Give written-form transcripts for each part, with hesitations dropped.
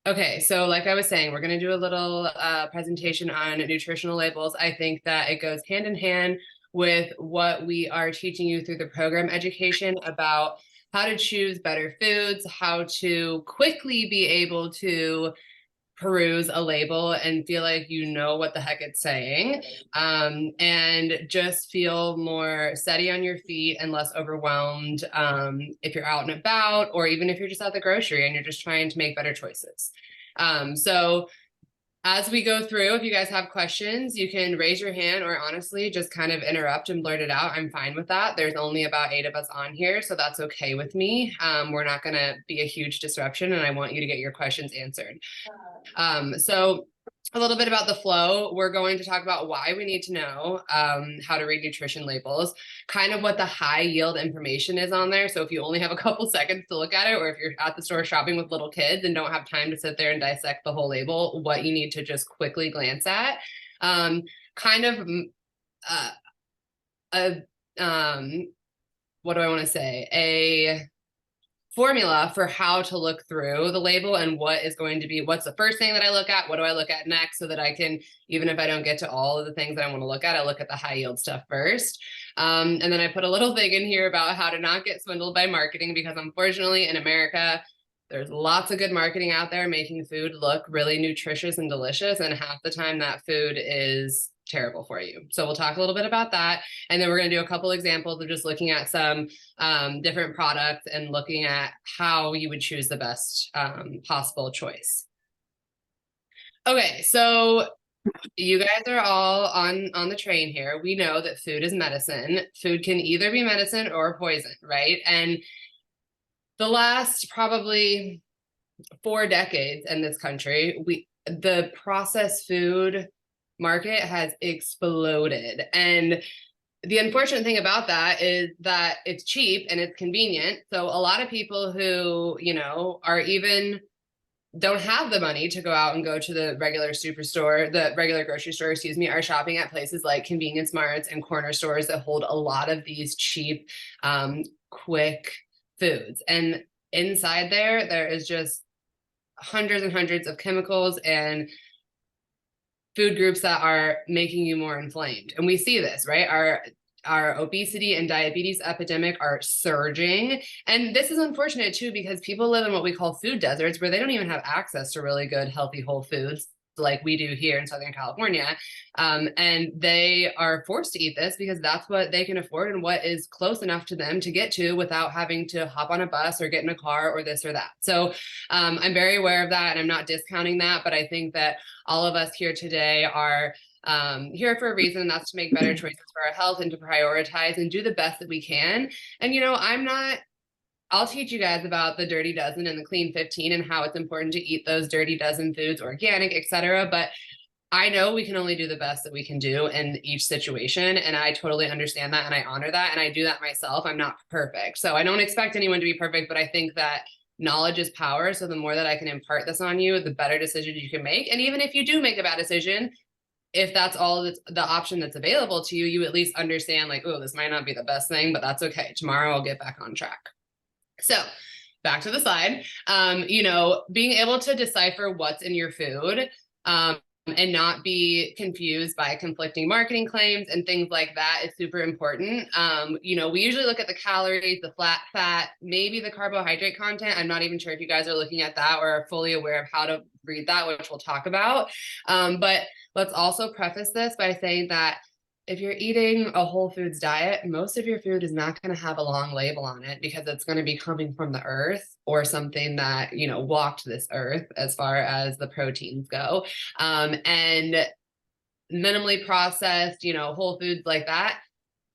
Okay, so like I was saying, we're going to do a little presentation on nutritional labels. I think that it goes hand in hand with what we are teaching you through the program education about how to choose better foods, how to quickly be able to peruse a label and feel like you know what the heck it's saying, and just feel more steady on your feet and less overwhelmed if you're out and about, or even if you're just at the grocery and you're just trying to make better choices. So as we go through, if you guys have questions, you can raise your hand or honestly just kind of interrupt and blurt it out. I'm fine with that. There's only about 8 of us on here, so that's okay with me. We're not going to be a huge disruption, and I want you to get your questions answered. So a little bit about the flow. We're going to talk about why we need to know how to read nutrition labels, kind of what the high yield information is on there. So if you only have a couple seconds to look at it, or if you're at the store shopping with little kids and don't have time to sit there and dissect the whole label, what you need to just quickly glance at. Kind of a what do I want to say? A formula for how to look through the label and what is going to be, what's the first thing that I look at, what do I look at next, so that I can, even if I don't get to all of the things that I want to look at, I look at the high yield stuff first. And then I put a little thing in here about how to not get swindled by marketing, because unfortunately in America, there's lots of good marketing out there making food look really nutritious and delicious, and half the time that food is terrible for you. So we'll talk a little bit about that. And then we're going to do a couple examples of just looking at some different products and looking at how you would choose the best possible choice. Okay, so you guys are all on the train here. We know that food is medicine. Food can either be medicine or poison, right? And the last probably 4 decades in this country, the processed food market has exploded. And the unfortunate thing about that is that it's cheap and it's convenient. So a lot of people who, you know, are even don't have the money to go out and go to the regular superstore, the regular grocery store, excuse me, are shopping at places like convenience marts and corner stores that hold a lot of these cheap, quick foods. And inside there is just hundreds and hundreds of chemicals and food groups that are making you more inflamed. And we see this, right? Our obesity and diabetes epidemic are surging. And this is unfortunate too, because people live in what we call food deserts, where they don't even have access to really good, healthy whole foods like we do here in Southern California. And they are forced to eat this because that's what they can afford and what is close enough to them to get to without having to hop on a bus or get in a car or this or that. So I'm very aware of that, and I'm not discounting that, but I think that all of us here today are here for a reason. That's to make better choices for our health and to prioritize and do the best that we can. And, you know, I'll teach you guys about the dirty dozen and the clean 15 and how it's important to eat those dirty dozen foods, organic, etc. But I know we can only do the best that we can do in each situation. And I totally understand that. And I honor that. And I do that myself. I'm not perfect. So I don't expect anyone to be perfect, but I think that knowledge is power. So the more that I can impart this on you, the better decisions you can make. And even if you do make a bad decision, if that's all the option that's available to you, you at least understand like, oh, this might not be the best thing, but that's okay. Tomorrow I'll get back on track. So back to the slide, you know, being able to decipher what's in your food and not be confused by conflicting marketing claims and things like that is super important. You know, we usually look at the calories, the fat, maybe the carbohydrate content. I'm not even sure if you guys are looking at that or are fully aware of how to read that, which we'll talk about. But let's also preface this by saying that if you're eating a whole foods diet, most of your food is not going to have a long label on it because it's going to be coming from the earth or something that, you know, walked this earth as far as the proteins go. And minimally processed, you know, whole foods like that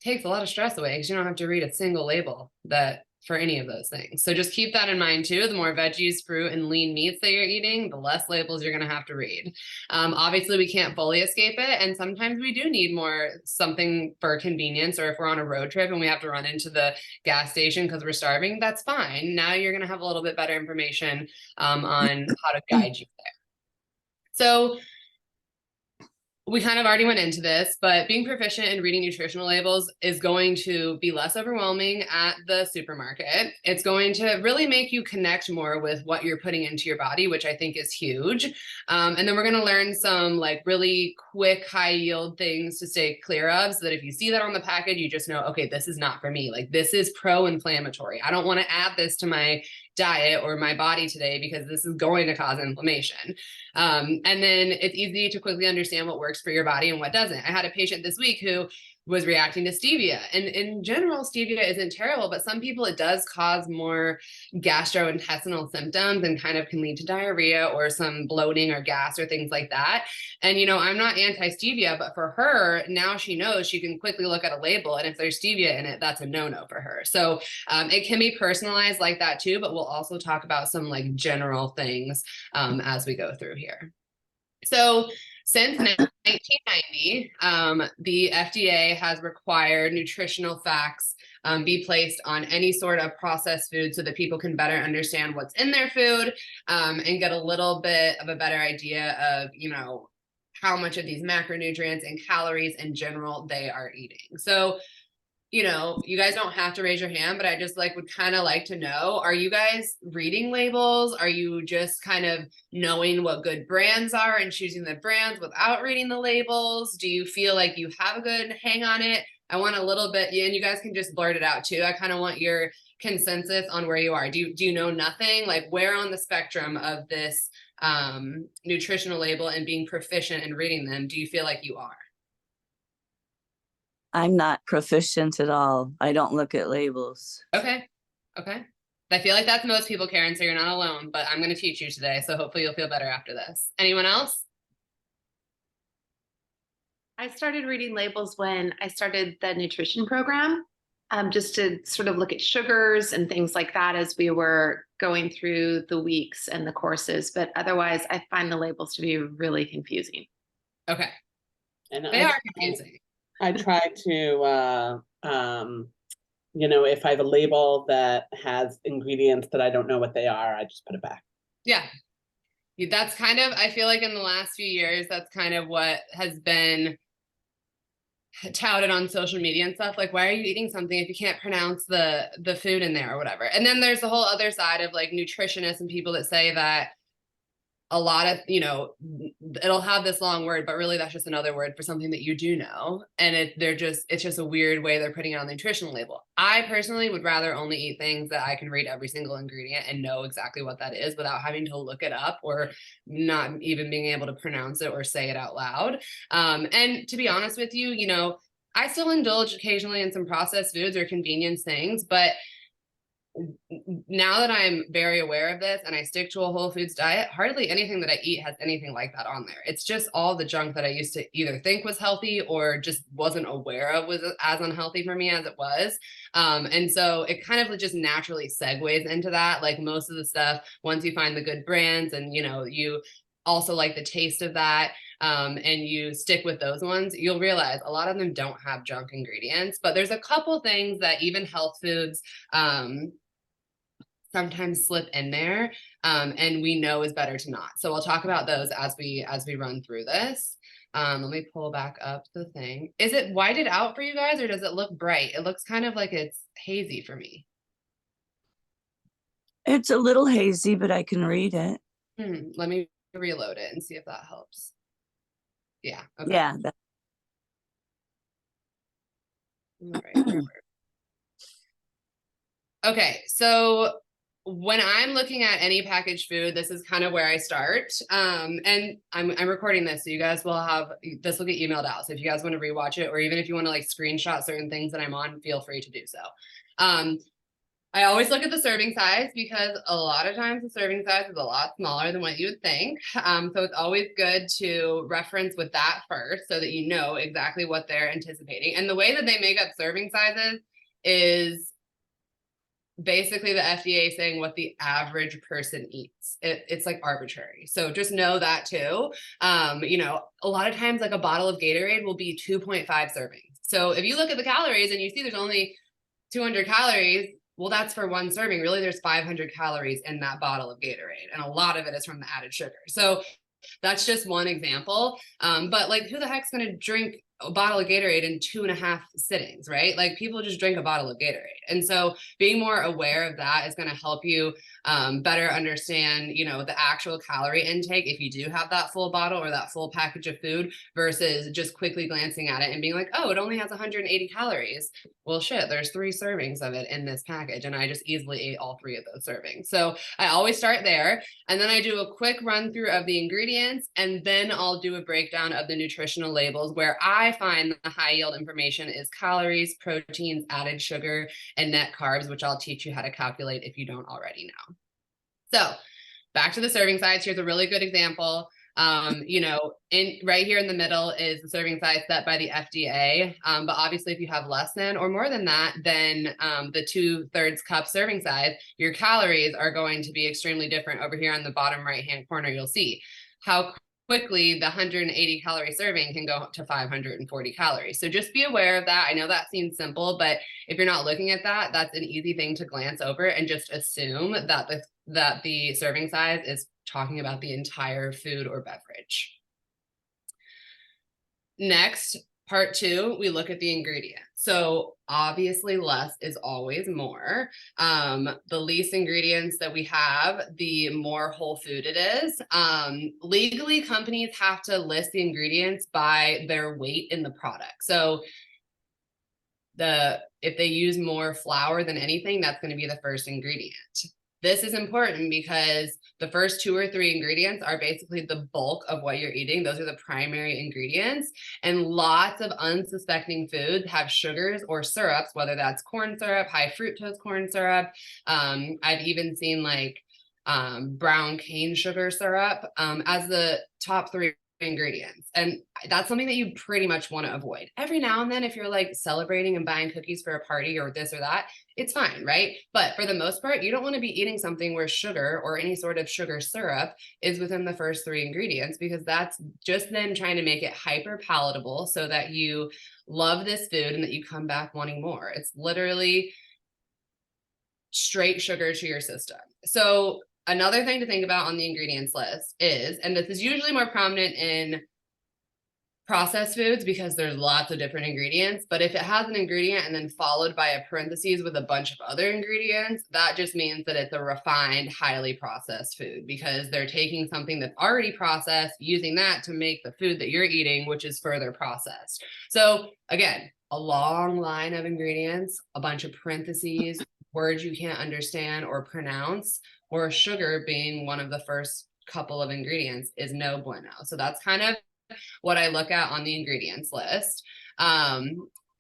takes a lot of stress away because you don't have to read a single label that for any of those things. So just keep that in mind too. The more veggies, fruit, and lean meats that you're eating, the less labels you're going to have to read. Obviously, we can't fully escape it. And sometimes we do need more something for convenience, or if we're on a road trip and we have to run into the gas station because we're starving, that's fine. Now you're going to have a little bit better information on how to guide you there. So We kind of already went into this, but being proficient in reading nutritional labels is going to be less overwhelming at the supermarket. It's going to really make you connect more with what you're putting into your body, which I think is huge. And then we're going to learn some like really quick, high yield things to stay clear of, so that if you see that on the package, you just know, okay, this is not for me. Like, this is pro-inflammatory. I don't want to add this to my diet or my body today because this is going to cause inflammation. And then it's easy to quickly understand what works for your body and what doesn't. I had a patient this week who was reacting to stevia. And in general, stevia isn't terrible, but some people it does cause more gastrointestinal symptoms and kind of can lead to diarrhea or some bloating or gas or things like that. And, you know, I'm not anti-stevia, but for her, now she knows she can quickly look at a label, and if there's stevia in it, that's a no-no for her. So it can be personalized like that too, but we'll also talk about some like general things as we go through here. So since 1990, the FDA has required nutritional facts be placed on any sort of processed food so that people can better understand what's in their food and get a little bit of a better idea of, you know, how much of these macronutrients and calories in general they are eating. So, you know, you guys don't have to raise your hand, but I just like would kind of like to know, are you guys reading labels? Are you just kind of knowing what good brands are and choosing the brands without reading the labels? Do you feel like you have a good hang on it? I want a little bit, and you guys can just blurt it out too. I kind of want your consensus on where you are. Do you know nothing? Like, where on the spectrum of this nutritional label and being proficient in reading them do you feel like you are? I'm not proficient at all. I don't look at labels. Okay. Okay. I feel like that's most people, Karen, so you're not alone, but I'm going to teach you today. So hopefully you'll feel better after this. Anyone else? I started reading labels when I started the nutrition program, just to sort of look at sugars and things like that as we were going through the weeks and the courses. But otherwise, I find the labels to be really confusing. Okay. And they are confusing. I try to, you know, if I have a label that has ingredients that I don't know what they are, I just put it back. Yeah. That's kind of, I feel like in the last few years, that's kind of what has been touted on social media and stuff. Like, why are you eating something if you can't pronounce the food in there or whatever? And then there's the whole other side of like nutritionists and people that say that a lot of, you know, it'll have this long word, but really that's just another word for something that you do know. And it's just a weird way they're putting it on the nutritional label. I personally would rather only eat things that I can read every single ingredient and know exactly what that is without having to look it up or not even being able to pronounce it or say it out loud. And to be honest with you, you know, I still indulge occasionally in some processed foods or convenience things, but now that I'm very aware of this and I stick to a whole foods diet, hardly anything that I eat has anything like that on there. It's just all the junk that I used to either think was healthy or just wasn't aware of was as unhealthy for me as it was. And so it kind of just naturally segues into that. Like most of the stuff, once you find the good brands and, you know, you also like the taste of that, and you stick with those ones, you'll realize a lot of them don't have junk ingredients, but there's a couple things that even health foods, sometimes slip in there, and we know is better to not. So we'll talk about those as we run through this. Let me pull back up the thing. Is it whited out for you guys, or does it look bright? It looks kind of like it's hazy for me. It's a little hazy, but I can read it. Let me reload it and see if that helps. Yeah. Okay. Yeah. All right. Okay, so when I'm looking at any packaged food, this is kind of where I start. And I'm recording this, so you guys will have, this will get emailed out. So if you guys want to rewatch it, or even if you want to like screenshot certain things that I'm on, feel free to do so. I always look at the serving size because a lot of times the serving size is a lot smaller than what you would think. So it's always good to reference with that first so that you know exactly what they're anticipating. And the way that they make up serving sizes is basically the FDA saying what the average person eats. It's like arbitrary. So just know that too. You know, a lot of times like a bottle of Gatorade will be 2.5 servings. So if you look at the calories and you see there's only 200 calories, well, that's for one serving. Really, there's 500 calories in that bottle of Gatorade. And a lot of it is from the added sugar. So That's just one example. But like, who the heck's going to drink a bottle of Gatorade in 2.5 sittings, right? Like, people just drink a bottle of Gatorade. And so being more aware of that is going to help you better understand, you know, the actual calorie intake if you do have that full bottle or that full package of food, versus just quickly glancing at it and being like, oh, it only has 180 calories. Well, shit, there's 3 servings of it in this package, and I just easily ate all 3 of those servings. So I always start there, and then I do a quick run through of the ingredients, and then I'll do a breakdown of the nutritional labels, where I find the high yield information is calories, proteins, added sugar, and net carbs, which I'll teach you how to calculate if you don't already know. So back to the serving size. Here's a really good example. You know, right here in the middle is the serving size set by the FDA. But obviously, if you have less than or more than that, then the 2/3 cup serving size, your calories are going to be extremely different. Over here on the bottom right-hand corner, you'll see how quickly the 180 calorie serving can go up to 540 calories. So just be aware of that. I know that seems simple, but if you're not looking at that, that's an easy thing to glance over and just assume that the serving size is talking about the entire food or beverage. Next, part 2, we look at the ingredients. So obviously less is always more. The least ingredients that we have, the more whole food it is. Legally, companies have to list the ingredients by their weight in the product. So if they use more flour than anything, that's going to be the first ingredient. This is important because the first 2 or 3 ingredients are basically the bulk of what you're eating. Those are the primary ingredients. And lots of unsuspecting foods have sugars or syrups, whether that's corn syrup, high fructose corn syrup. I've even seen like brown cane sugar syrup as the top 3 ingredients. And that's something that you pretty much want to avoid. Every now and then, if you're like celebrating and buying cookies for a party or this or that, it's fine, right? But for the most part, you don't want to be eating something where sugar or any sort of sugar syrup is within the first 3 ingredients, because that's just them trying to make it hyper palatable so that you love this food and that you come back wanting more. It's literally straight sugar to your system. So another thing to think about on the ingredients list is, and this is usually more prominent in processed foods because there's lots of different ingredients, but if it has an ingredient and then followed by a parentheses with a bunch of other ingredients, that just means that it's a refined, highly processed food, because they're taking something that's already processed, using that to make the food that you're eating, which is further processed. So again, a long line of ingredients, a bunch of parentheses, words you can't understand or pronounce, or sugar being one of the first couple of ingredients is no bueno. So that's kind of what I look at on the ingredients list.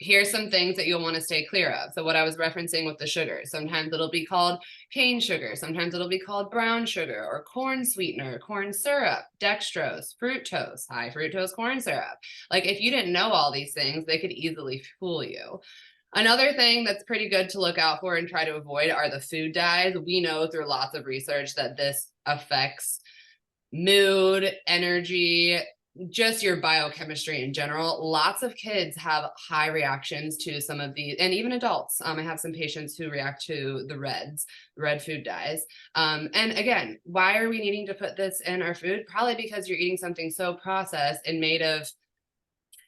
Here's some things that you'll want to stay clear of. So what I was referencing with the sugar, sometimes it'll be called cane sugar, sometimes it'll be called brown sugar or corn sweetener, corn syrup, dextrose, fructose, high fructose corn syrup. Like, if you didn't know all these things, they could easily fool you. Another thing that's pretty good to look out for and try to avoid are the food dyes. We know through lots of research that this affects mood, energy, just your biochemistry in general. Lots of kids have high reactions to some of these, and even adults. I have some patients who react to the red food dyes. And again, why are we needing to put this in our food? Probably because you're eating something so processed and made of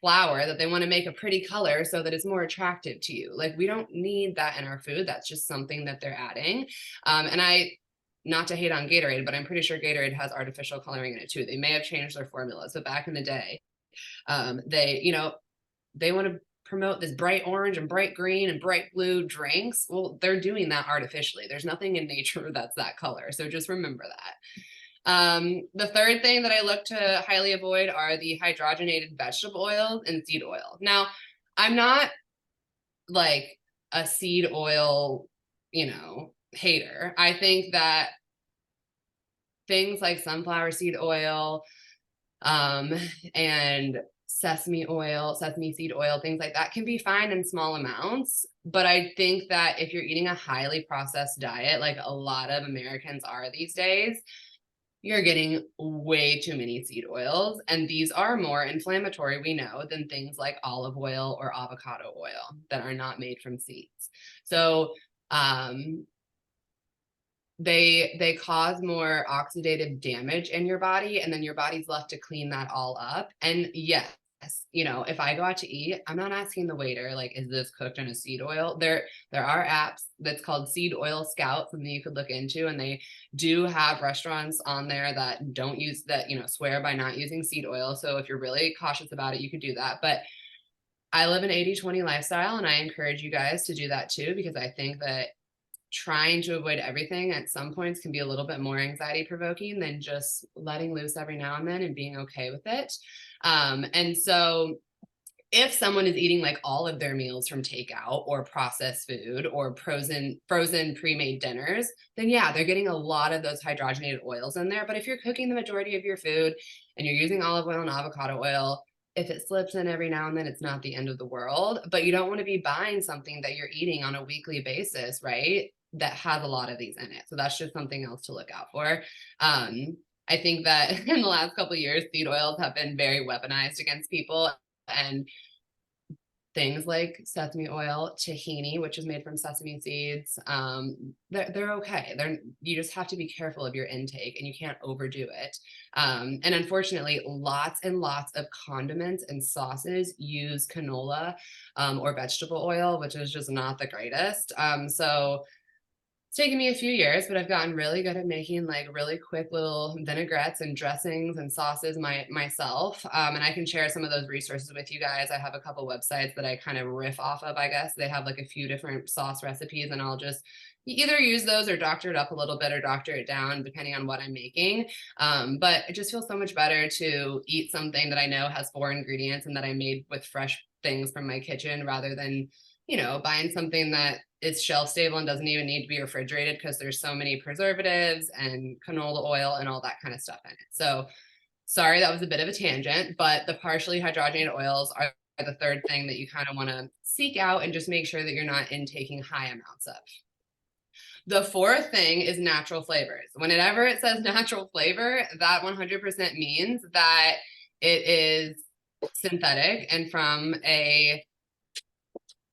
flour that they want to make a pretty color so that it's more attractive to you. Like, we don't need that in our food. That's just something that they're adding. And not to hate on Gatorade, but I'm pretty sure Gatorade has artificial coloring in it too. They may have changed their formulas, but back in the day, they want to promote this bright orange and bright green and bright blue drinks. Well, they're doing that artificially. There's nothing in nature that's that color. So just remember that. The third thing that I look to highly avoid are the hydrogenated vegetable oils and seed oil. Now, I'm not like a seed oil, hater. I think that things like sunflower seed oil, and sesame seed oil, things like that can be fine in small amounts. But I think that if you're eating a highly processed diet, like a lot of Americans are these days, you're getting way too many seed oils, and these are more inflammatory, we know, than things like olive oil or avocado oil that are not made from seeds. So they cause more oxidative damage in your body, and then your body's left to clean that all up. And yes, you know, if I go out to eat, I'm not asking the waiter, like, is this cooked in a seed oil? There are apps that's called Seed Oil Scout, something you could look into, and they do have restaurants on there that don't use that, you know, swear by not using seed oil. So if you're really cautious about it, you could do that. But I live an 80-20 lifestyle, and I encourage you guys to do that too, because I think that trying to avoid everything at some points can be a little bit more anxiety provoking than just letting loose every now and then and being okay with it. And so if someone is eating like all of their meals from takeout or processed food or frozen pre-made dinners, then yeah, they're getting a lot of those hydrogenated oils in there. But if you're cooking the majority of your food and you're using olive oil and avocado oil, if it slips in every now and then, it's not the end of the world. But you don't want to be buying something that you're eating on a weekly basis, right, that has a lot of these in it. So that's just something else to look out for. I think that in the last couple of years, seed oils have been very weaponized against people, and things like sesame oil, tahini, which is made from sesame seeds, they're okay. You just have to be careful of your intake, and you can't overdo it. And unfortunately, lots and lots of condiments and sauces use canola or vegetable oil, which is just not the greatest. So it's taken me a few years, but I've gotten really good at making like really quick little vinaigrettes and dressings and sauces myself. And I can share some of those resources with you guys. I have a couple websites that I kind of riff off of, I guess. They have like a few different sauce recipes, and I'll just either use those or doctor it up a little bit or doctor it down depending on what I'm making. But it just feels so much better to eat something that I know has 4 ingredients and that I made with fresh things from my kitchen, rather than, you know, buying something that is shelf stable and doesn't even need to be refrigerated because there's so many preservatives and canola oil and all that kind of stuff in it. So sorry, that was a bit of a tangent, but the partially hydrogenated oils are the third thing that you kind of want to seek out and just make sure that you're not intaking high amounts of. The fourth thing is natural flavors. Whenever it says natural flavor, that 100% means that it is synthetic and from a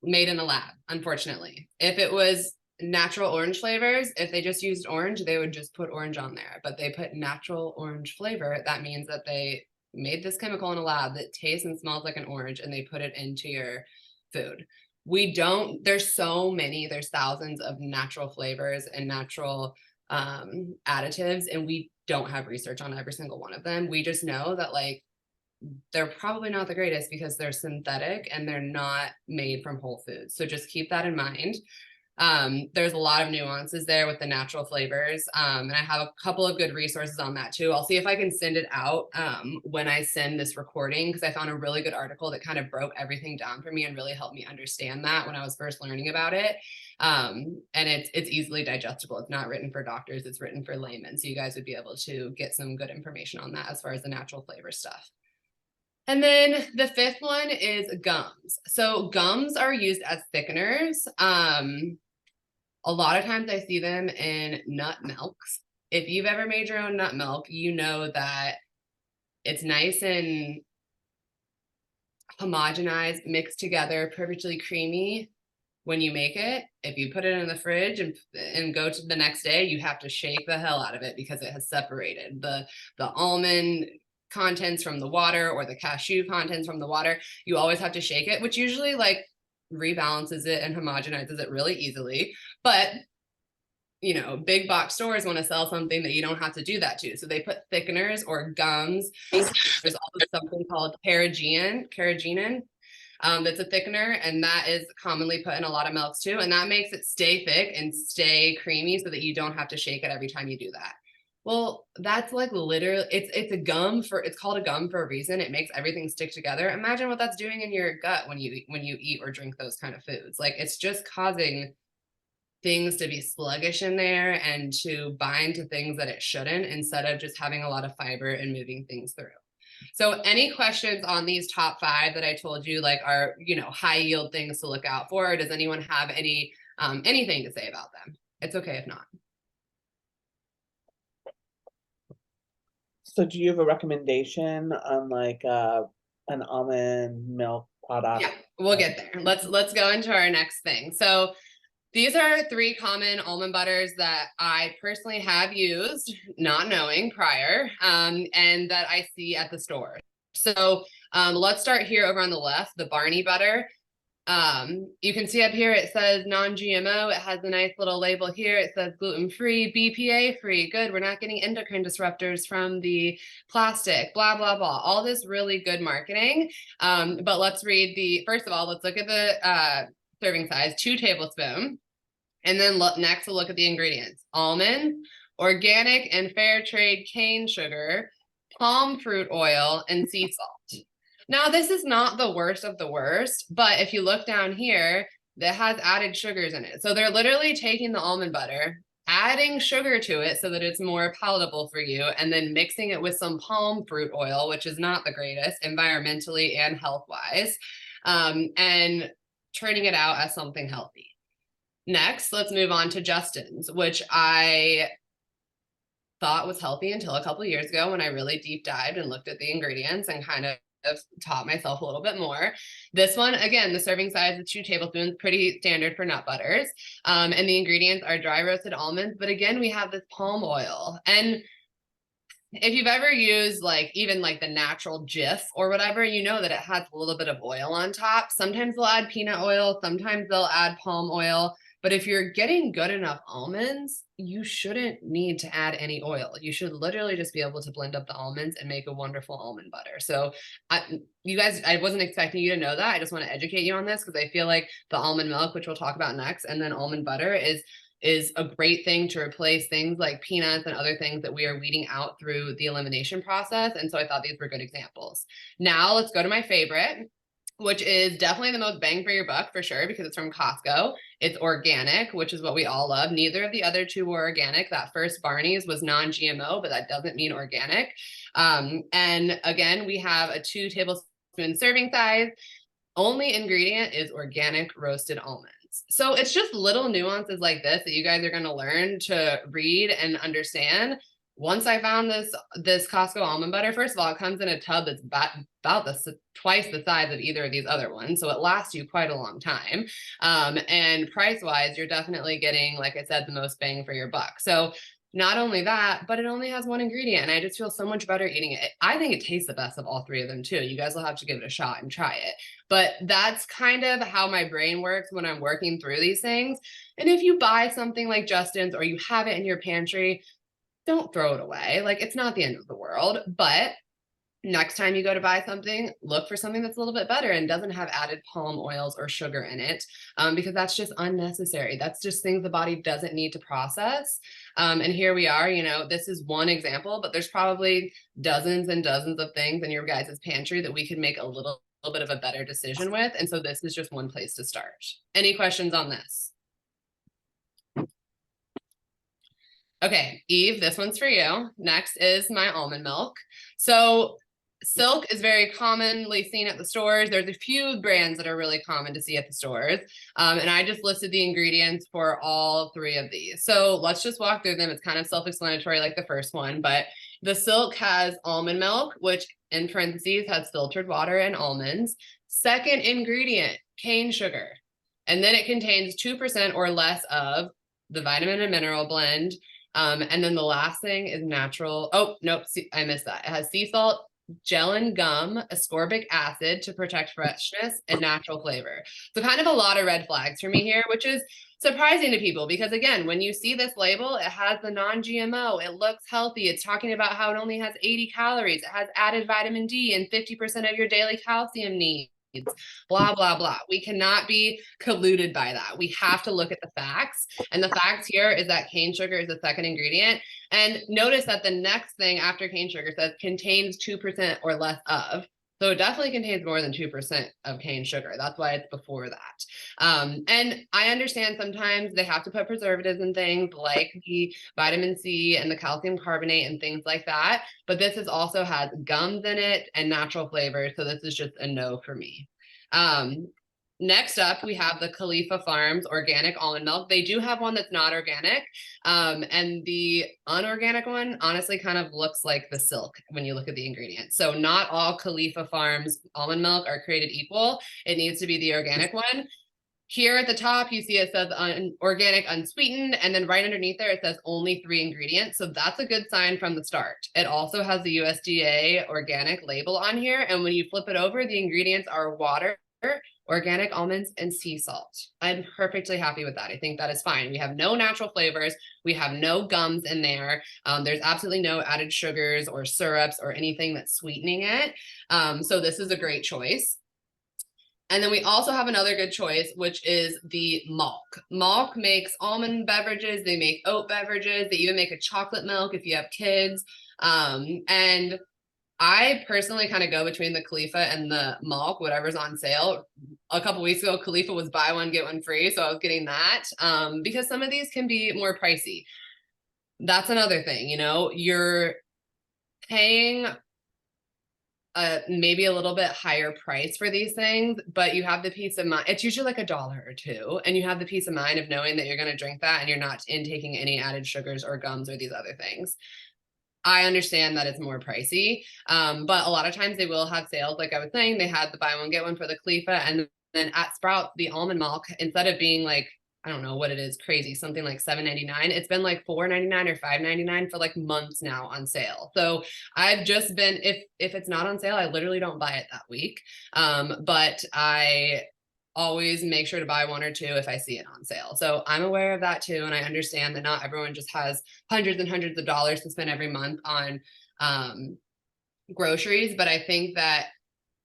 made in the lab, unfortunately. If it was natural orange flavors, if they just used orange, they would just put orange on there. But they put natural orange flavor. That means that they made this chemical in a lab that tastes and smells like an orange, and they put it into your food. There's so many, there's thousands of natural flavors and natural additives, and we don't have research on every single one of them. We just know that like they're probably not the greatest because they're synthetic and they're not made from whole foods. So just keep that in mind. There's a lot of nuances there with the natural flavors. And I have a couple of good resources on that too. I'll see if I can send it out when I send this recording, because I found a really good article that kind of broke everything down for me and really helped me understand that when I was first learning about it. And it's easily digestible. It's not written for doctors, it's written for laymen. So you guys would be able to get some good information on that as far as the natural flavor stuff. And then the fifth one is gums. So gums are used as thickeners. A lot of times I see them in nut milks. If you've ever made your own nut milk, you know that it's nice and homogenized, mixed together, perfectly creamy when you make it. If you put it in the fridge and go to the next day, you have to shake the hell out of it because it has separated the almond contents from the water or the cashew contents from the water. You always have to shake it, which usually like rebalances it and homogenizes it really easily. But you know, big box stores want to sell something that you don't have to do that to. So they put thickeners or gums. There's also something called carrageenan. That's a thickener, and that is commonly put in a lot of milks too. And that makes it stay thick and stay creamy so that you don't have to shake it every time you do that. Well, that's like literally, it's called a gum for a reason. It makes everything stick together. Imagine what that's doing in your gut when you eat or drink those kind of foods. Like it's just causing things to be sluggish in there and to bind to things that it shouldn't, instead of just having a lot of fiber and moving things through. So any questions on these top 5 that I told you, like are, you know, high yield things to look out for? Or does anyone have any anything to say about them? It's okay if not. So do you have a recommendation on like an almond milk product? Yeah, we'll get there. Let's go into our next thing. So These are 3 common almond butters that I personally have used, not knowing prior, and that I see at the store. So let's start here over on the left, the Barney butter. You can see up here, it says non-GMO. It has a nice little label here. It says gluten-free, BPA-free. Good, we're not getting endocrine disruptors from the plastic, blah, blah, blah. All this really good marketing. But let's read first of all, let's look at the serving size, 2 tablespoons. And then next we'll look at the ingredients. Almond, organic and fair trade cane sugar, palm fruit oil, and sea salt. Now, this is not the worst of the worst, but if you look down here, that has added sugars in it. So they're literally taking the almond butter, adding sugar to it so that it's more palatable for you, and then mixing it with some palm fruit oil, which is not the greatest environmentally and health-wise, and turning it out as something healthy. Next, let's move on to Justin's, which I thought was healthy until a couple of years ago when I really deep dived and looked at the ingredients and kind of taught myself a little bit more. This one, again, the serving size is 2 tablespoons, pretty standard for nut butters. And the ingredients are dry roasted almonds. But again, we have this palm oil. And if you've ever used even the natural Jif or whatever, you know that it has a little bit of oil on top. Sometimes they'll add peanut oil, sometimes they'll add palm oil. But if you're getting good enough almonds, you shouldn't need to add any oil. You should literally just be able to blend up the almonds and make a wonderful almond butter. So you guys, I wasn't expecting you to know that. I just want to educate you on this because I feel like the almond milk, which we'll talk about next, and then almond butter is a great thing to replace things like peanuts and other things that we are weeding out through the elimination process. And so I thought these were good examples. Now let's go to my favorite, which is definitely the most bang for your buck for sure, because it's from Costco. It's organic, which is what we all love. Neither of the other 2 were organic. That first Barney's was non-GMO, but that doesn't mean organic. And again, we have a 2 tablespoon serving size. Only ingredient is organic roasted almonds. So it's just little nuances like this that you guys are going to learn to read and understand. Once I found this Costco almond butter, first of all, it comes in a tub that's about twice the size of either of these other ones. So it lasts you quite a long time. And price-wise, you're definitely getting, like I said, the most bang for your buck. So not only that, but it only has 1 ingredient, and I just feel so much better eating it. I think it tastes the best of all 3 of them too. You guys will have to give it a shot and try it. But that's kind of how my brain works when I'm working through these things. And if you buy something like Justin's or you have it in your pantry, don't throw it away. It's not the end of the world, but next time you go to buy something, look for something that's a little bit better and doesn't have added palm oils or sugar in it, because that's just unnecessary. That's just things the body doesn't need to process. And here we are, this is one example, but there's probably dozens and dozens of things in your guys' pantry that we could make a little bit of a better decision with. And so this is just one place to start. Any questions on this? Okay, Eve, this one's for you. Next is my almond milk. So Silk is very commonly seen at the stores. There's a few brands that are really common to see at the stores. And I just listed the ingredients for all 3 of these. So let's just walk through them. It's kind of self-explanatory like the first one, but the Silk has almond milk, which in parentheses has filtered water and almonds. Second ingredient, cane sugar. And then it contains 2% or less of the vitamin and mineral blend. And then the last thing is natural. Oh, nope, I missed that. It has sea salt, gelatin gum, ascorbic acid to protect freshness and natural flavor. So kind of a lot of red flags for me here, which is surprising to people because again, when you see this label, it has the non-GMO, it looks healthy. It's talking about how it only has 80 calories. It has added vitamin D and 50% of your daily calcium needs. Blah, blah, blah. We cannot be colluded by that. We have to look at the facts. And the facts here is that cane sugar is the second ingredient. And notice that the next thing after cane sugar says contains 2% or less of. So it definitely contains more than 2% of cane sugar. That's why it's before that. And I understand sometimes they have to put preservatives in things like the vitamin C and the calcium carbonate and things like that. But this also has gums in it and natural flavors. So this is just a no for me. Next up, we have the Khalifa Farms organic almond milk. They do have one that's not organic. And the unorganic one honestly kind of looks like the Silk when you look at the ingredients. So not all Khalifa Farms almond milk are created equal. It needs to be the organic one. Here at the top, you see it says organic unsweetened, and then right underneath there, it says only 3 ingredients. So that's a good sign from the start. It also has the USDA organic label on here. And when you flip it over, the ingredients are water, organic almonds, and sea salt. I'm perfectly happy with that. I think that is fine. We have no natural flavors. We have no gums in there. There's absolutely no added sugars or syrups or anything that's sweetening it. So this is a great choice. And then we also have another good choice, which is the Malk. Malk makes almond beverages. They make oat beverages. They even make a chocolate milk if you have kids. And I personally kind of go between the Khalifa and the Malk, whatever's on sale. A couple weeks ago, Khalifa was buy one, get one free. So I was getting that because some of these can be more pricey. That's another thing, you know, you're paying maybe a little bit higher price for these things, but you have the peace of mind. It's usually like $1 or $2, and you have the peace of mind of knowing that you're going to drink that and you're not intaking any added sugars or gums or these other things. I understand that it's more pricey, but a lot of times they will have sales. Like I was saying, they had the buy one, get one for the Khalifa, and then at Sprout, the almond milk, instead of being like, I don't know what it is, crazy, something like $7.99. It's been like $4.99 or $5.99 for like months now on sale. So I've just been, if it's not on sale, I literally don't buy it that week. But I always make sure to buy 1 or 2 if I see it on sale. So I'm aware of that too. And I understand that not everyone just has hundreds and hundreds of dollars to spend every month on groceries. But I think that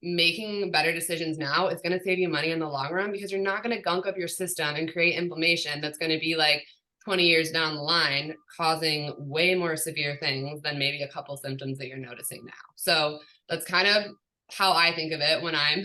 making better decisions now is going to save you money in the long run, because you're not going to gunk up your system and create inflammation that's going to be like 20 years down the line, causing way more severe things than maybe a couple symptoms that you're noticing now. So that's kind of how I think of it when I'm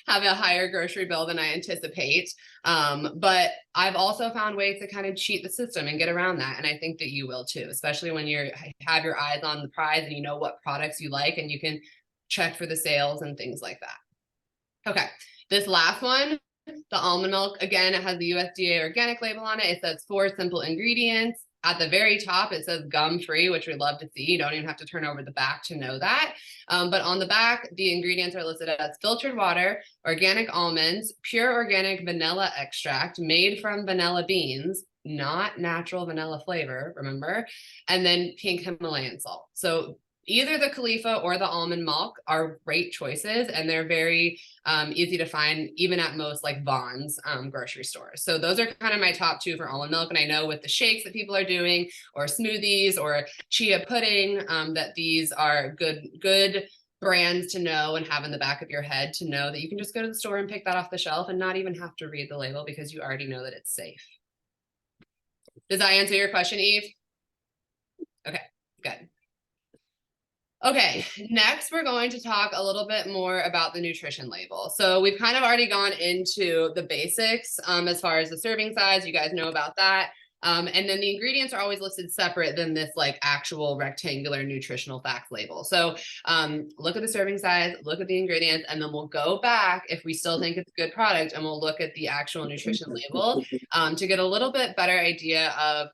have a higher grocery bill than I anticipate. But I've also found ways to kind of cheat the system and get around that. And I think that you will too, especially when you have your eyes on the prize and you know what products you like and you can check for the sales and things like that. Okay, this last one, the almond milk, again, it has the USDA organic label on it. It says 4 simple ingredients. At the very top, it says gum-free, which we love to see. You don't even have to turn over the back to know that. But on the back, the ingredients are listed as filtered water, organic almonds, pure organic vanilla extract made from vanilla beans, not natural vanilla flavor, remember, and then pink Himalayan salt. So either the Khalifa or the almond milk are great choices, and they're very easy to find even at most like Vons grocery stores. So those are kind of my top 2 for almond milk. And I know with the shakes that people are doing or smoothies or chia pudding, that these are good brands to know and have in the back of your head to know that you can just go to the store and pick that off the shelf and not even have to read the label because you already know that it's safe. Does that answer your question, Eve? Okay, good. Okay, next we're going to talk a little bit more about the nutrition label. So we've kind of already gone into the basics as far as the serving size, you guys know about that. And then the ingredients are always listed separate than this like actual rectangular nutritional facts label. So look at the serving size, look at the ingredients, and then we'll go back if we still think it's a good product and we'll look at the actual nutrition label to get a little bit better idea of,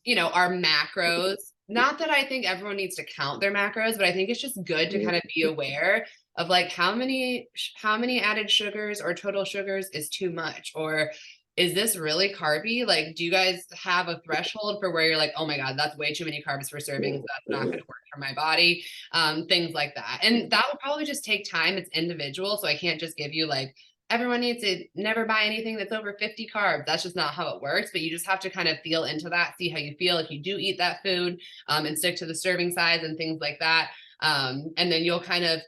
you know, our macros. Not that I think everyone needs to count their macros, but I think it's just good to kind of be aware of like how many added sugars or total sugars is too much, or is this really carby? Like, do you guys have a threshold for where you're like, oh my God, that's way too many carbs for servings. That's not going to work for my body. Things like that. And that will probably just take time. It's individual. So I can't just give you like, everyone needs to never buy anything that's over 50 carbs. That's just not how it works. But you just have to kind of feel into that, see how you feel if you do eat that food, and stick to the serving size and things like that. And then you'll kind of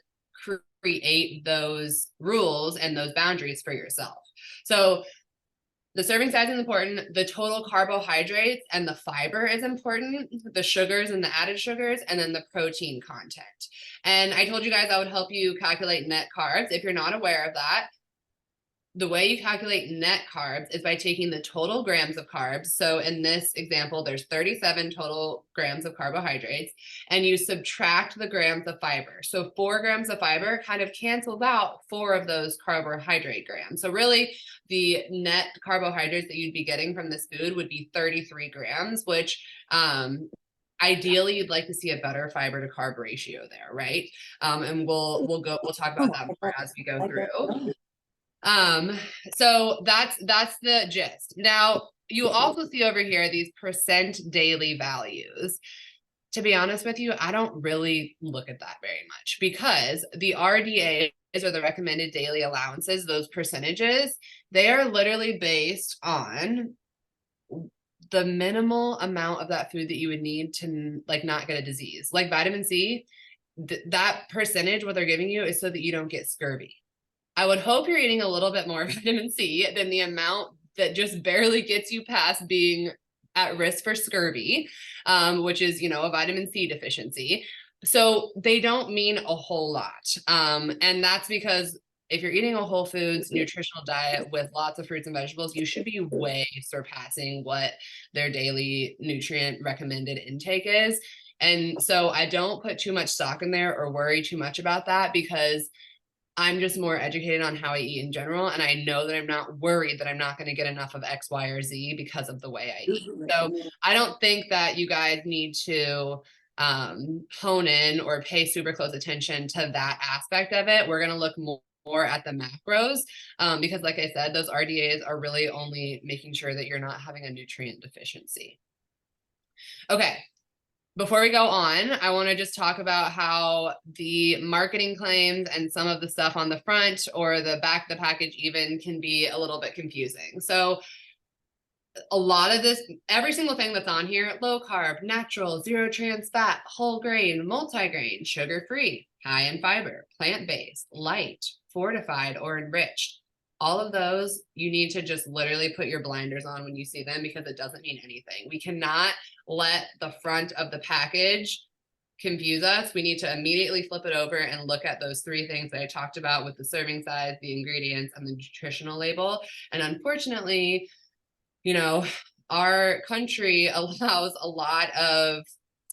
create those rules and those boundaries for yourself. So the serving size is important. The total carbohydrates and the fiber is important. The sugars and the added sugars, and then the protein content. And I told you guys I would help you calculate net carbs. If you're not aware of that, the way you calculate net carbs is by taking the total grams of carbs. So in this example, there's 37 total grams of carbohydrates, and you subtract the grams of fiber. So 4 grams of fiber kind of cancels out 4 of those carbohydrate grams. So really the net carbohydrates that you'd be getting from this food would be 33 grams, which ideally you'd like to see a better fiber to carb ratio there, right? And we'll talk about that more as we go through. So that's the gist. Now, you also see over here these percent daily values. To be honest with you, I don't really look at that very much because the RDAs, or the recommended daily allowances, those percentages, they are literally based on the minimal amount of that food that you would need to like not get a disease. Like vitamin C, that percentage, what they're giving you is so that you don't get scurvy. I would hope you're eating a little bit more vitamin C than the amount that just barely gets you past being at risk for scurvy, which is, you know, a vitamin C deficiency. So they don't mean a whole lot. And that's because if you're eating a whole foods nutritional diet with lots of fruits and vegetables, you should be way surpassing what their daily nutrient recommended intake is. And so I don't put too much stock in there or worry too much about that because I'm just more educated on how I eat in general. And I know that I'm not worried that I'm not going to get enough of X, Y, or Z because of the way I eat. So I don't think that you guys need to hone in or pay super close attention to that aspect of it. We're going to look more at the macros because like I said, those RDAs are really only making sure that you're not having a nutrient deficiency. Okay. Before we go on, I want to just talk about how the marketing claims and some of the stuff on the front or the back of the package even can be a little bit confusing. So a lot of this, every single thing that's on here, low carb, natural, zero trans fat, whole grain, multigrain, sugar-free, high in fiber, plant-based, light, fortified, or enriched. All of those, you need to just literally put your blinders on when you see them because it doesn't mean anything. We cannot let the front of the package confuse us. We need to immediately flip it over and look at those three things that I talked about with the serving size, the ingredients, and the nutritional label. And unfortunately, you know, our country allows a lot of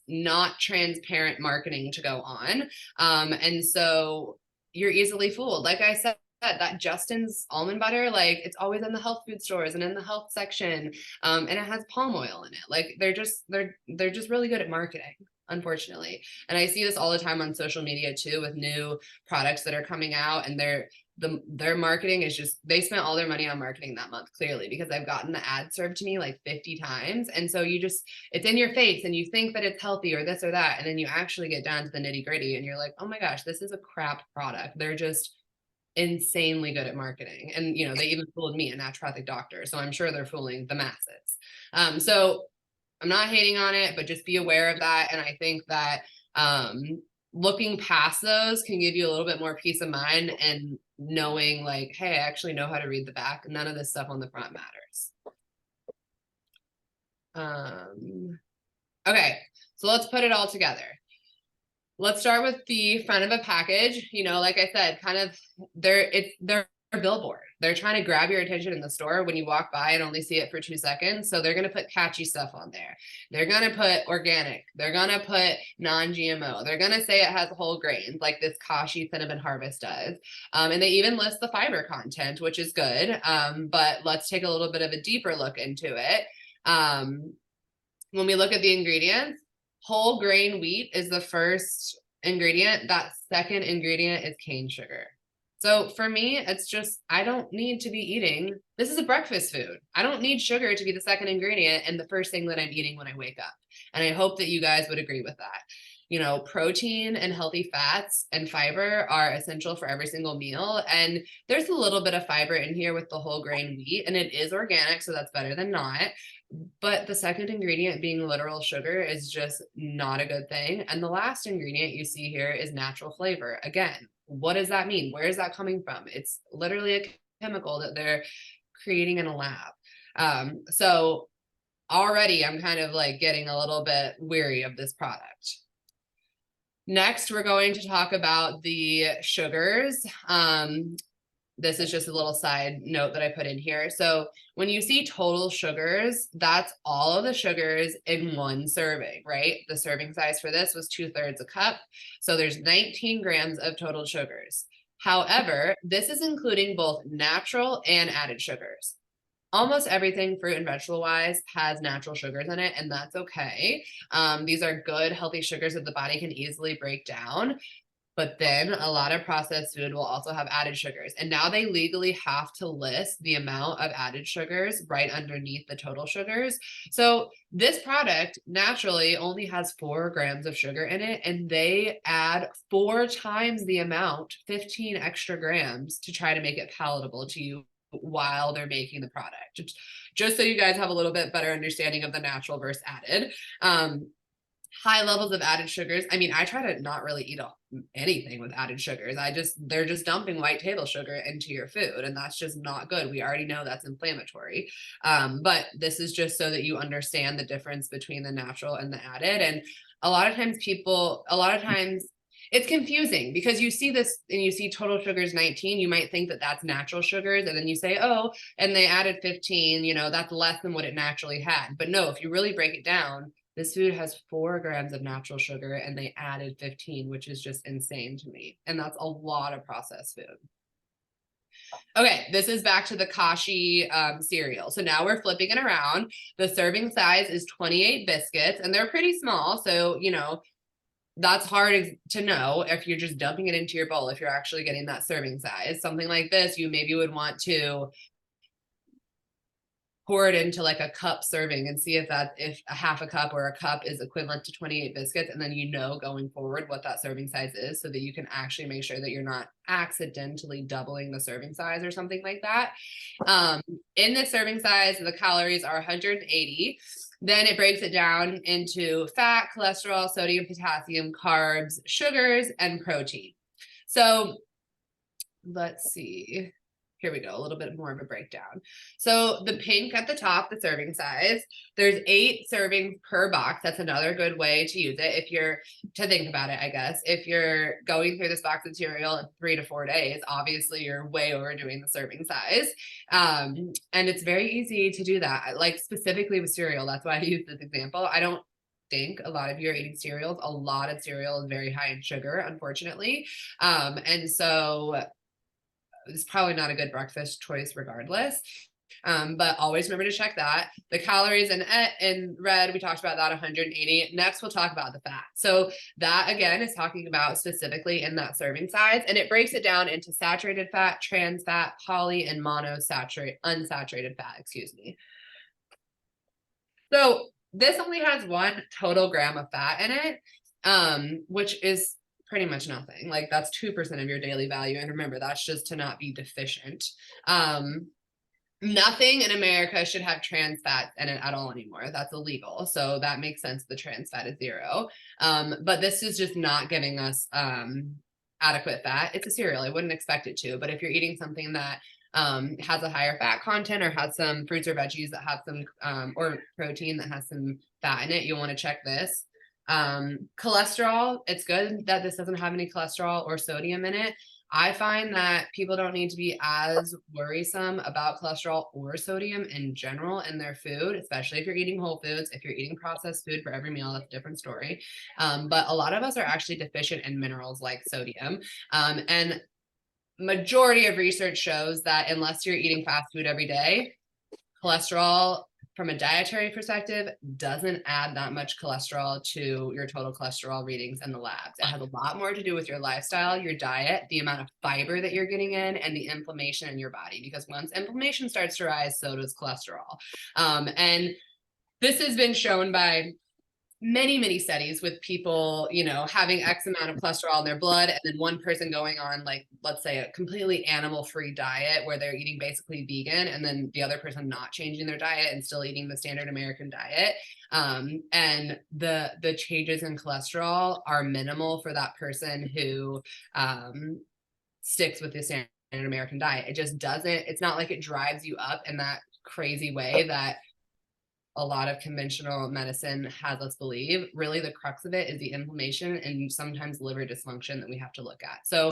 not transparent marketing to go on. And so you're easily fooled. Like I said, that Justin's almond butter, like it's always in the health food stores and in the health section. And it has palm oil in it. Like they're just really good at marketing, unfortunately. And I see this all the time on social media too, with new products that are coming out, and their marketing is just, they spent all their money on marketing that month, clearly, because I've gotten the ad served to me like 50 times. And so it's in your face and you think that it's healthy or this or that. And then you actually get down to the nitty gritty and you're like, oh my gosh, this is a crap product. They're just insanely good at marketing. And, you know, they even fooled me, a naturopathic doctor. So I'm sure they're fooling the masses. So I'm not hating on it, but just be aware of that. And I think that, looking past those can give you a little bit more peace of mind and knowing like, hey, I actually know how to read the back. None of this stuff on the front matters. Okay, so let's put it all together. Let's start with the front of a package. You know, like I said, kind of they're a billboard. They're trying to grab your attention in the store when you walk by and only see it for 2 seconds. So they're going to put catchy stuff on there. They're going to put organic. They're going to put non-GMO. They're going to say it has whole grains like this Kashi cinnamon harvest does. And they even list the fiber content, which is good. But let's take a little bit of a deeper look into it. When we look at the ingredients, whole grain wheat is the first ingredient. That second ingredient is cane sugar. So for me, it's just, I don't need to be eating, this is a breakfast food. I don't need sugar to be the second ingredient and the first thing that I'm eating when I wake up. And I hope that you guys would agree with that. You know, protein and healthy fats and fiber are essential for every single meal. And there's a little bit of fiber in here with the whole grain wheat, and it is organic, so that's better than not. But the second ingredient being literal sugar is just not a good thing. And the last ingredient you see here is natural flavor. Again, what does that mean? Where is that coming from? It's literally a chemical that they're creating in a lab. So already I'm kind of like getting a little bit weary of this product. Next, we're going to talk about the sugars. This is just a little side note that I put in here. So when you see total sugars, that's all of the sugars in one serving, right? The serving size for this was 2/3 a cup. So there's 19 grams of total sugars. However, this is including both natural and added sugars. Almost everything fruit and vegetable wise has natural sugars in it, and that's okay. These are good, healthy sugars that the body can easily break down. But then a lot of processed food will also have added sugars. And now they legally have to list the amount of added sugars right underneath the total sugars. So this product naturally only has 4 grams of sugar in it, and they add 4 times the amount, 15 extra grams, to try to make it palatable to you while they're making the product. Just so you guys have a little bit better understanding of the natural versus added. High levels of added sugars. I mean, I try to not really eat anything with added sugars. They're just dumping white table sugar into your food, and that's just not good. We already know that's inflammatory. But this is just so that you understand the difference between the natural and the added. And a lot of times it's confusing because you see this and you see total sugars 19, you might think that that's natural sugars. And then you say, oh, and they added 15, that's less than what it naturally had. But no, if you really break it down, this food has 4 grams of natural sugar and they added 15, which is just insane to me. And that's a lot of processed food. Okay, this is back to the Kashi cereal. So now we're flipping it around. The serving size is 28 biscuits and they're pretty small. So, that's hard to know if you're just dumping it into your bowl, if you're actually getting that serving size. Something like this, you maybe would want to pour it into like a cup serving and see if a half a cup or a cup is equivalent to 28 biscuits. And then going forward what that serving size is so that you can actually make sure that you're not accidentally doubling the serving size or something like that. In the serving size, the calories are 180. Then it breaks it down into fat, cholesterol, sodium, potassium, carbs, sugars, and protein. So let's see. Here we go, a little bit more of a breakdown. So the pink at the top, the serving size, there's 8 servings per box. That's another good way to use it to think about it, I guess. If you're going through this box of cereal in 3 to 4 days, obviously you're way overdoing the serving size. And it's very easy to do that. Like specifically with cereal, that's why I use this example. I don't think a lot of you are eating cereals. A lot of cereal is very high in sugar, unfortunately. And so it's probably not a good breakfast choice regardless. But always remember to check that. The calories in red, we talked about that 180. Next, we'll talk about the fat. So that again is talking about specifically in that serving size, and it breaks it down into saturated fat, trans fat, poly, and unsaturated fat, excuse me. So this only has 1 total gram of fat in it, which is pretty much nothing. Like that's 2% of your daily value. And remember, that's just to not be deficient. Nothing in America should have trans fat in it at all anymore. That's illegal. So that makes sense. The trans fat is 0. But this is just not giving us adequate fat. It's a cereal. I wouldn't expect it to. But if you're eating something that has a higher fat content or has some fruits or veggies that have some or protein that has some fat in it, you'll want to check this. Cholesterol, it's good that this doesn't have any cholesterol or sodium in it. I find that people don't need to be as worrisome about cholesterol or sodium in general in their food, especially if you're eating whole foods. If you're eating processed food for every meal, that's a different story. But a lot of us are actually deficient in minerals like sodium. And majority of research shows that unless you're eating fast food every day, cholesterol from a dietary perspective doesn't add that much cholesterol to your total cholesterol readings in the labs. It has a lot more to do with your lifestyle, your diet, the amount of fiber that you're getting in, and the inflammation in your body. Because once inflammation starts to rise, so does cholesterol. And this has been shown by many studies with people, having X amount of cholesterol in their blood, and then one person going on, like, let's say a completely animal-free diet where they're eating basically vegan, and then the other person not changing their diet and still eating the standard American diet. And the changes in cholesterol are minimal for that person who sticks with the standard American diet. It just doesn't, it's not like it drives you up in that crazy way that a lot of conventional medicine has us believe. Really, the crux of it is the inflammation and sometimes liver dysfunction that we have to look at. So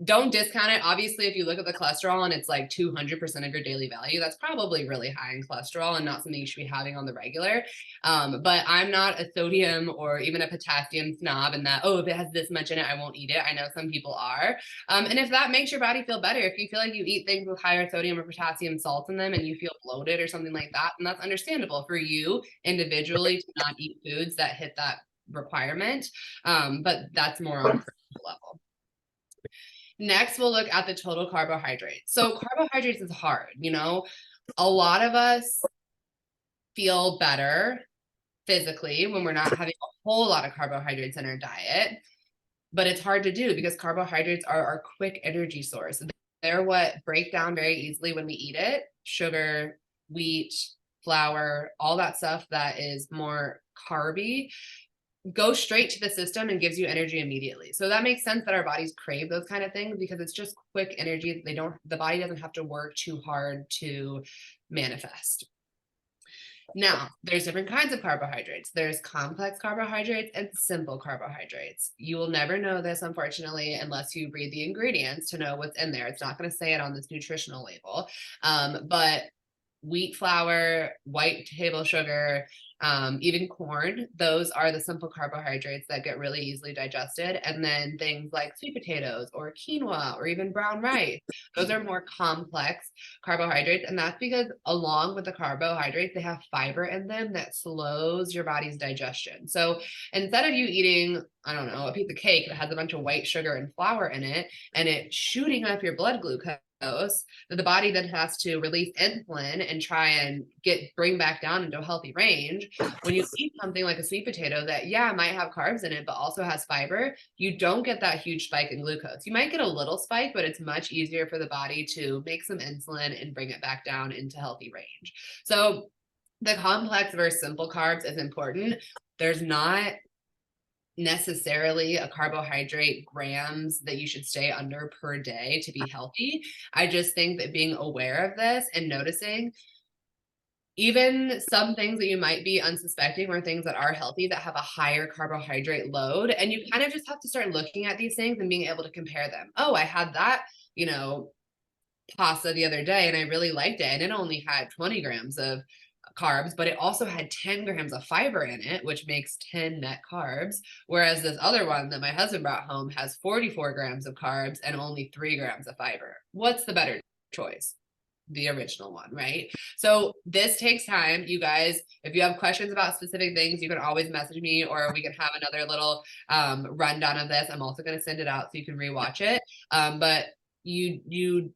don't discount it. Obviously, if you look at the cholesterol and it's like 200% of your daily value, that's probably really high in cholesterol and not something you should be having on the regular. But I'm not a sodium or even a potassium snob in that, oh, if it has this much in it, I won't eat it. I know some people are. And if that makes your body feel better, if you feel like you eat things with higher sodium or potassium salts in them and you feel bloated or something like that, then that's understandable for you individually to not eat foods that hit that requirement. But that's more on a personal level. Next, we'll look at the total carbohydrates. So carbohydrates is hard, you know, a lot of us feel better physically when we're not having a whole lot of carbohydrates in our diet, but it's hard to do because carbohydrates are our quick energy source. They're what break down very easily when we eat it. Sugar, wheat, flour, all that stuff that is more carby goes straight to the system and gives you energy immediately. So that makes sense that our bodies crave those kind of things because it's just quick energy. The body doesn't have to work too hard to manifest. Now, there's different kinds of carbohydrates. There's complex carbohydrates and simple carbohydrates. You will never know this, unfortunately, unless you read the ingredients to know what's in there. It's not going to say it on this nutritional label, but wheat flour, white table sugar, even corn, those are the simple carbohydrates that get really easily digested. And then things like sweet potatoes or quinoa or even brown rice, those are more complex carbohydrates. And that's because along with the carbohydrates, they have fiber in them that slows your body's digestion. So instead of you eating, I don't know, a piece of cake that has a bunch of white sugar and flour in it, and it shooting up your blood glucose, that the body then has to release insulin and try and bring back down into a healthy range. When you eat something like a sweet potato that, yeah, might have carbs in it, but also has fiber, you don't get that huge spike in glucose. You might get a little spike, but it's much easier for the body to make some insulin and bring it back down into healthy range. So the complex versus simple carbs is important. There's not necessarily a carbohydrate grams that you should stay under per day to be healthy. I just think that being aware of this and noticing even some things that you might be unsuspecting or things that are healthy that have a higher carbohydrate load, and you kind of just have to start looking at these things and being able to compare them. Oh, I had that, you know, pasta the other day and I really liked it, and it only had 20 grams of carbs, but it also had 10 grams of fiber in it, which makes 10 net carbs. Whereas this other one that my husband brought home has 44 grams of carbs and only 3 grams of fiber. What's the better choice? The original one, right? So this takes time. You guys, if you have questions about specific things, you can always message me, or we can have another little rundown of this. I'm also going to send it out so you can rewatch it. But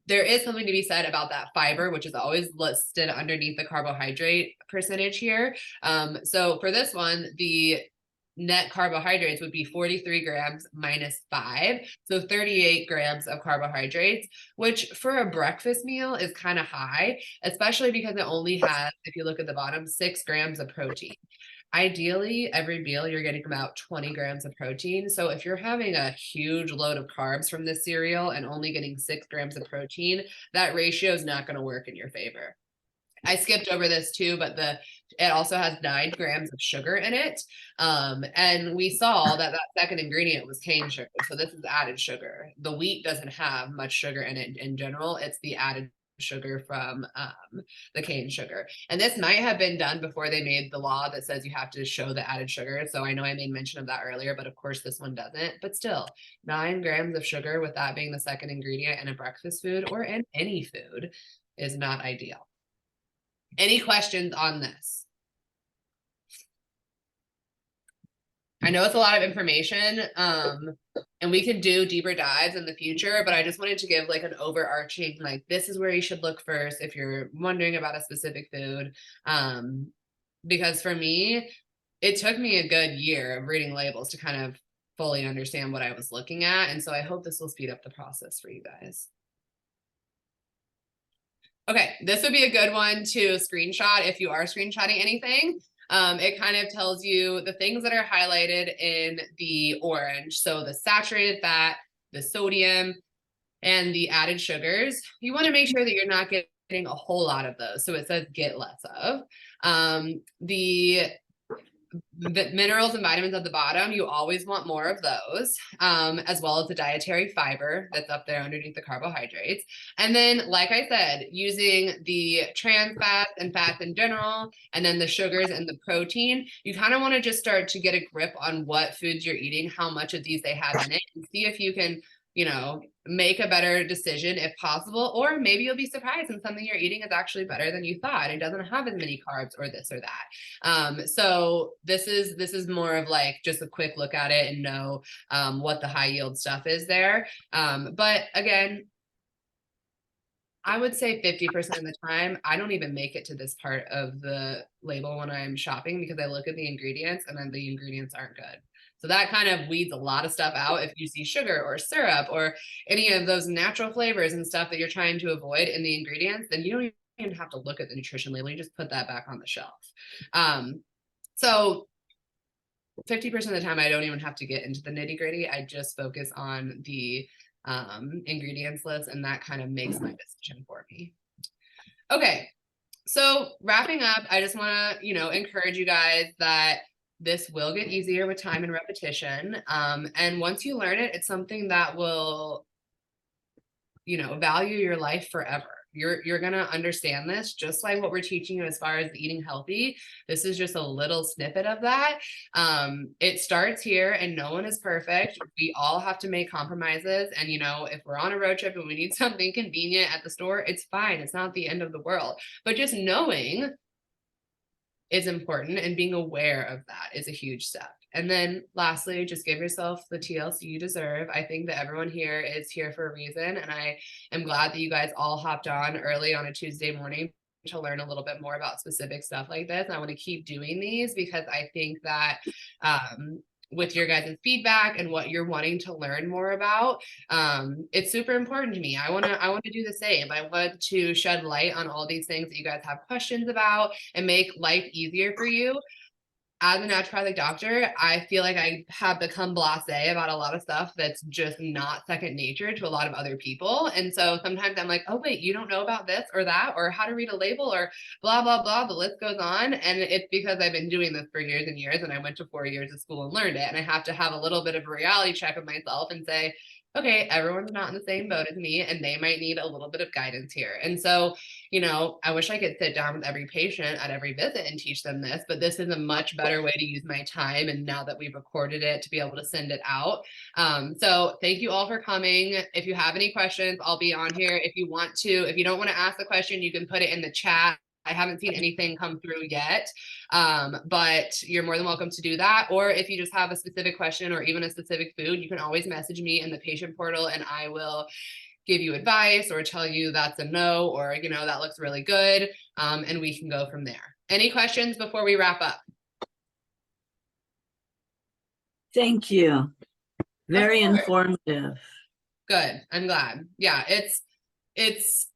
there is something to be said about that fiber, which is always listed underneath the carbohydrate percentage here. So for this one, the net carbohydrates would be 43 grams minus 5, so 38 grams of carbohydrates, which for a breakfast meal is kind of high, especially because it only has, if you look at the bottom, 6 grams of protein. Ideally, every meal you're getting about 20 grams of protein. So if you're having a huge load of carbs from this cereal and only getting 6 grams of protein, that ratio is not going to work in your favor. I skipped over this too, but it also has 9 grams of sugar in it. And we saw that second ingredient was cane sugar. So this is added sugar. The wheat doesn't have much sugar in it in general. It's the added sugar from the cane sugar. And this might have been done before they made the law that says you have to show the added sugar. So I know I made mention of that earlier, but of course this one doesn't. But still, 9 grams of sugar, with that being the second ingredient in a breakfast food or in any food, is not ideal. Any questions on this? I know it's a lot of information, and we can do deeper dives in the future, but I just wanted to give like an overarching, like, this is where you should look first if you're wondering about a specific food. Because for me, it took me a good year of reading labels to kind of fully understand what I was looking at. And so I hope this will speed up the process for you guys. Okay, this would be a good one to screenshot if you are screenshotting anything. It kind of tells you the things that are highlighted in the orange. So the saturated fat, the sodium, and the added sugars. You want to make sure that you're not getting a whole lot of those. So it says get less of. The minerals and vitamins at the bottom, you always want more of those, as well as the dietary fiber that's up there underneath the carbohydrates. And then, like I said, using the trans fats and fats in general, and then the sugars and the protein, you kind of want to just start to get a grip on what foods you're eating, how much of these they have in it, and see if you can you know, make a better decision if possible, or maybe you'll be surprised and something you're eating is actually better than you thought. It doesn't have as many carbs or this or that. So this is more of like just a quick look at it and know what the high yield stuff is there. But again, I would say 50% of the time, I don't even make it to this part of the label when I'm shopping because I look at the ingredients and then the ingredients aren't good. So that kind of weeds a lot of stuff out. If you see sugar or syrup or any of those natural flavors and stuff that you're trying to avoid in the ingredients, then you don't even have to look at the nutrition label. You just put that back on the shelf. So 50% of the time, I don't even have to get into the nitty gritty. I just focus on the ingredients list, and that kind of makes my decision for me. Okay, so wrapping up, I just want to, you know, encourage you guys that this will get easier with time and repetition. And once you learn it, it's something that will, you know, value your life forever. You're going to understand this just like what we're teaching you as far as eating healthy. This is just a little snippet of that. It starts here and no one is perfect. We all have to make compromises. And, you know, if we're on a road trip and we need something convenient at the store, it's fine. It's not the end of the world. But just knowing is important, and being aware of that is a huge step. And then lastly, just give yourself the TLC you deserve. I think that everyone here is here for a reason, and I am glad that you guys all hopped on early on a Tuesday morning to learn a little bit more about specific stuff like this. And I want to keep doing these because I think that with your guys' feedback and what you're wanting to learn more about, it's super important to me. I want to do the same. I want to shed light on all these things that you guys have questions about and make life easier for you. As a naturopathic doctor, I feel like I have become blasé about a lot of stuff that's just not second nature to a lot of other people. And so sometimes I'm like, oh, wait, you don't know about this or that, or how to read a label, or blah, blah, blah. The list goes on. And it's because I've been doing this for years and years, and I went to 4 years of school and learned it. And I have to have a little bit of a reality check of myself and say, okay, everyone's not in the same boat as me, and they might need a little bit of guidance here. And so, you know, I wish I could sit down with every patient at every visit and teach them this, but this is a much better way to use my time. And now that we've recorded it, to be able to send it out. So thank you all for coming. If you have any questions, I'll be on here. If you don't want to ask the question, you can put it in the chat. I haven't seen anything come through yet, but you're more than welcome to do that. Or if you just have a specific question or even a specific food, you can always message me in the patient portal and I will give you advice or tell you that's a no, or, you know, that looks really good. And we can go from there. Any questions before we wrap up? Thank you. Very informative. Good. I'm glad. Yeah, it's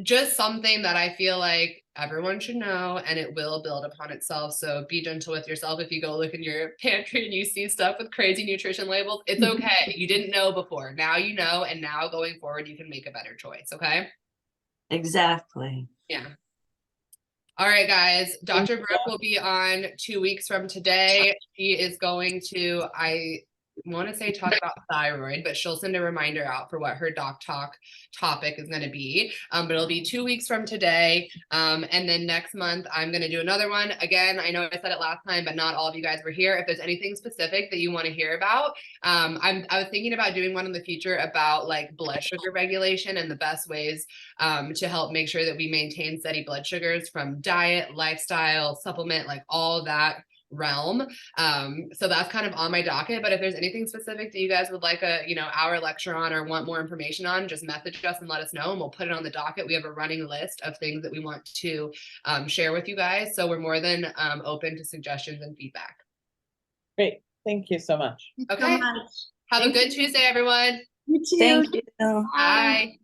just something that I feel like everyone should know, and it will build upon itself. So be gentle with yourself. If you go look in your pantry and you see stuff with crazy nutrition labels, it's okay. You didn't know before. Now you know, and now going forward, you can make a better choice. Okay. Exactly. Yeah. All right, guys. Dr. Brooke will be on 2 weeks from today. She is going to, I want to say talk about thyroid, but she'll send a reminder out for what her doc talk topic is going to be. But it'll be 2 weeks from today. And then next month, I'm going to do another one. Again, I know I said it last time, but not all of you guys were here. If there's anything specific that you want to hear about, I was thinking about doing one in the future about like blood sugar regulation and the best ways to help make sure that we maintain steady blood sugars from diet, lifestyle, supplement, like all that realm. So that's kind of on my docket. But if there's anything specific that you guys would like a, you know, hour lecture on or want more information on, just message us and let us know, and we'll put it on the docket. We have a running list of things that we want to share with you guys. So we're more than open to suggestions and feedback. Great. Thank you so much. Okay. So much. Have a good Tuesday, everyone. You too. Thank you. Bye.